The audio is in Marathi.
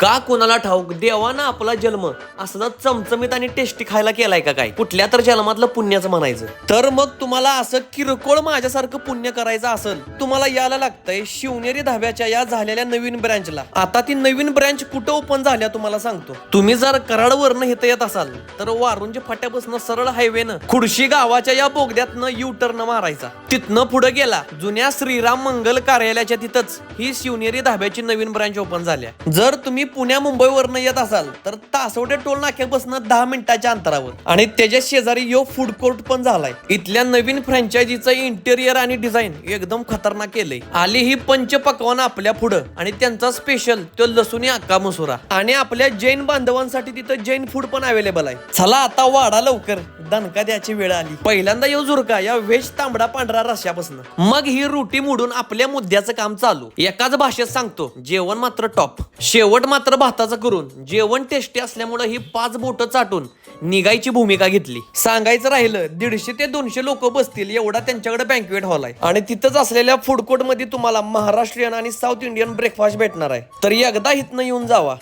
का कोणाला ठाऊक देवानं आपला जन्म असला चमचमीत आणि टेस्टी खायला केलाय का काय? कुठल्या तर जन्मातलं पुण्याचं म्हणायचं. तर मग तुम्हाला असं किरकोळ माझ्यासारखं पुण्य करायचं असेल, तुम्हाला यायला लागतंय शिवनेरी धाब्याच्या या झालेल्या नवीन ब्रँचला. आता ती नवीन ब्रँच कुठं ओपन झाल्या तुम्हाला सांगतो. तुम्ही जर कराडवरनं इथं येत असाल तर वारुंच्या फाट्यापासून सरळ हायवेनं खुर्शी गावाच्या या बोगद्यातनं यू टर्न मारायचा. तिथनं पुढे गेला जुन्या श्रीराम मंगल कार्यालयाच्या तिथंच ही शिवनेरी धाब्याची नवीन ब्रँच ओपन झाल्या. जर तुम्ही पुण्या मुंबईवरनं येत असाल तर तासवडे टोल नाक्यापासून 10 मिनिटाच्या अंतरावर आणि त्याच्या शेजारी यो फूड कोर्ट पण झालाय. इथल्या नवीन फ्रँचायझीचं इंटेरियर आणि डिझाईन एकदम खतरनाक केलंय. आली ही पंचपक्वान आपल्या पुढं आणि त्यांचा स्पेशल तो लसूणी अक्का मसुरा आणि आपल्या जैन बांधवांसाठी तिथं जैन फूड पण अवेलेबल आहे. चला आता वाढा लवकर, दणका द्यायची वेळ आली. पहिल्यांदा येऊ जुरका या व्हेज तांबडा पांढरा रश्यापासून. मग ही रोटी मोडून आपल्या मुद्द्याचं काम चालू. एकाच भाषेत सांगतो, जेवण मात्र टॉप. शेवट मात्र भाताचं करून जेवण टेस्टी असल्यामुळे ही 5 बोटं चाटून निघायची भूमिका घेतली. सांगायचं राहिलं 150 ते 200 लोक बसतील एवढा त्यांच्याकडे बँक्वेट हॉल आहे आणि तिथंच असलेल्या फूड कोर्ट मध्ये तुम्हाला महाराष्ट्रीयन आणि साऊथ इंडियन ब्रेकफास्ट भेटणार आहे. तर एकदा इथनं येऊन जावा.